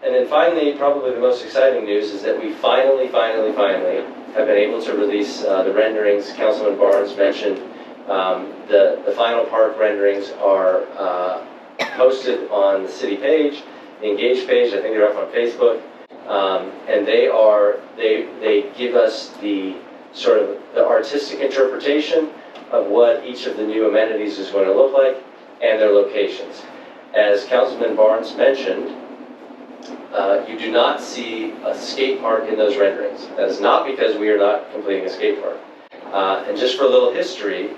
And then finally, probably the most exciting news is that we finally have been able to release the renderings. Councilman Barnes mentioned the final park renderings are posted on the city page, the Engage page. I think they're up on Facebook, and they give us the sort of the artistic interpretation of what each of the new amenities is going to look like and their locations. As Councilman Barnes mentioned, you do not see a skate park in those renderings. That is not because we are not completing a skate park. And just for a little history,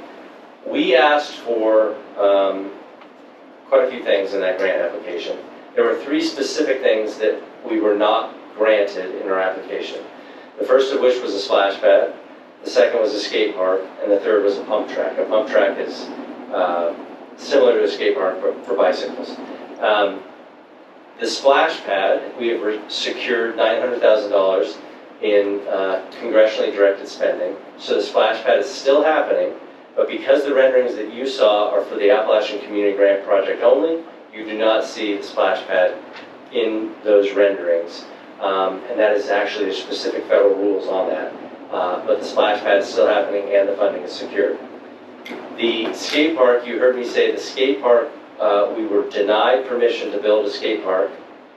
we asked for quite a few things in that grant application. There were 3 specific things that we were not granted in our application. The first of which was a splash pad, the second was a skate park, and the third was a pump track. A pump track is similar to a skate park for bicycles. The splash pad, we have secured $900,000 in congressionally directed spending. So the splash pad is still happening, but because the renderings that you saw are for the Appalachian Community Grant Project only, you do not see the splash pad in those renderings. And that is actually, there's specific federal rules on that. But the splash pad is still happening and the funding is secured. The skate park, you heard me say the skate park, we were denied permission to build a skate park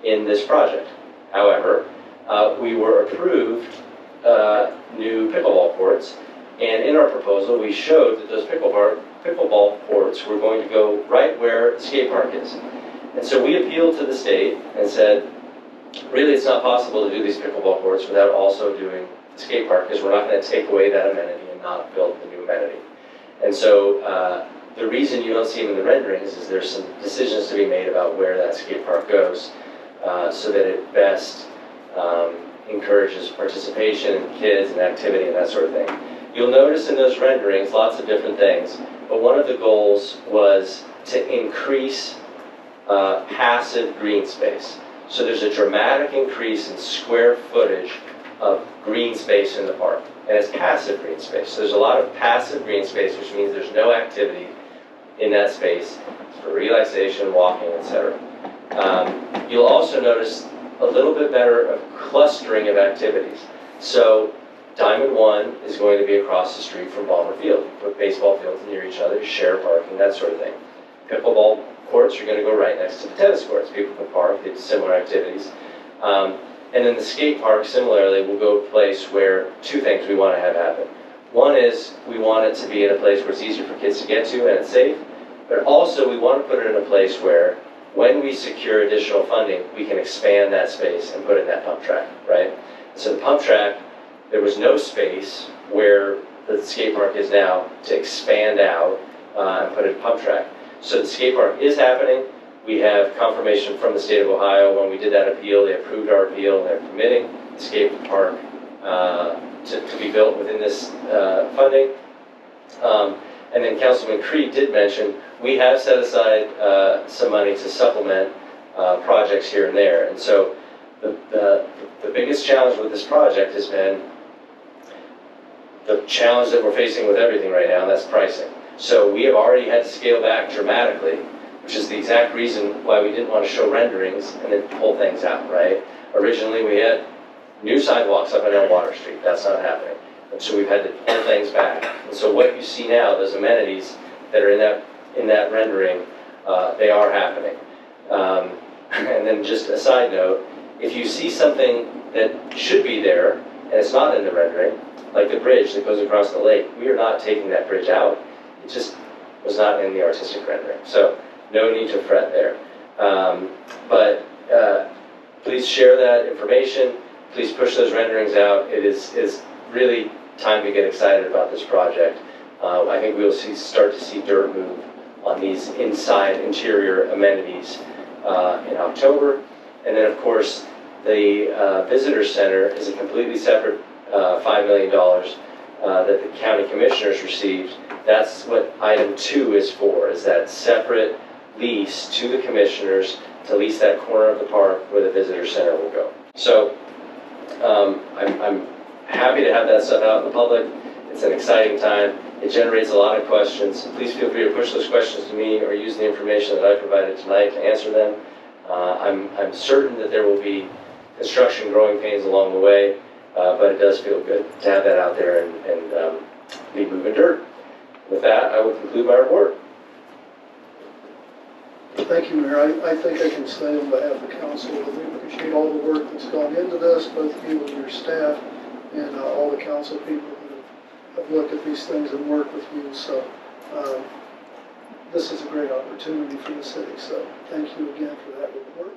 in this project. However, we were approved new pickleball courts, and in our proposal we showed that those pickleball courts were going to go right where the skate park is. And so we appealed to the state and said, really it's not possible to do these pickleball courts without also doing the skate park, because we're not going to take away that amenity and not build the new amenity. And so the reason you don't see them in the renderings is there's some decisions to be made about where that skate park goes so that it best encourages participation in kids and activity and that sort of thing. You'll notice in those renderings lots of different things, but one of the goals was to increase passive green space. So there's a dramatic increase in square footage of green space in the park. And it's passive green space. So there's a lot of passive green space, which means there's no activity in that space for relaxation, walking, etc. You'll also notice a little bit better of clustering of activities. So Diamond 1 is going to be across the street from Balmer Field. Put baseball fields near each other, share parking, that sort of thing. Pickleball courts are going to go right next to the tennis courts. People can park, they do similar activities. And then the skate park, similarly, will go to a place where 2 things we want to have happen. One is we want it to be in a place where it's easier for kids to get to and it's safe, but also we want to put it in a place where when we secure additional funding, we can expand that space and put in that pump track, right? So the pump track, there was no space where the skate park is now to expand out and put in a pump track. So the skate park is happening. We have confirmation from the state of Ohio. When we did that appeal, they approved our appeal, and they're permitting the skate park to be built within this funding. And then Councilman Creed did mention we have set aside some money to supplement projects here and there. And so the biggest challenge with this project has been the challenge that we're facing with everything right now, and that's pricing. So we have already had to scale back dramatically, which is the exact reason why we didn't want to show renderings and then pull things out, right? Originally we had new sidewalks up and down Water Street. That's not happening. And so we've had to pull things back. And so what you see now, those amenities that are in that rendering, they are happening. And then just a side note, if you see something that should be there and it's not in the rendering, like the bridge that goes across the lake, we are not taking that bridge out. It just was not in the artistic rendering. So no need to fret there. But please share that information. Please push those renderings out. It is really time to get excited about this project. I think we'll start to see dirt move on these interior amenities in October. And then, of course, the Visitor Center is a completely separate $5 million that the county commissioners received. That's what item 2 is for, is that separate lease to the commissioners to lease that corner of the park where the Visitor Center will go. So I'm happy to have that stuff out in the public. It's an exciting time. It generates a lot of questions. Please feel free to push those questions to me or use the information that I provided tonight to answer them. I'm certain that there will be construction growing pains along the way, but it does feel good to have that out there and be moving dirt. With that, I will conclude my report. Thank you, Mayor. I think I can say on behalf of the council that we appreciate all the work that's gone into this, both you and your staff, and all the council people that have looked at these things and worked with you. So this is a great opportunity for the city. So thank you again for that report.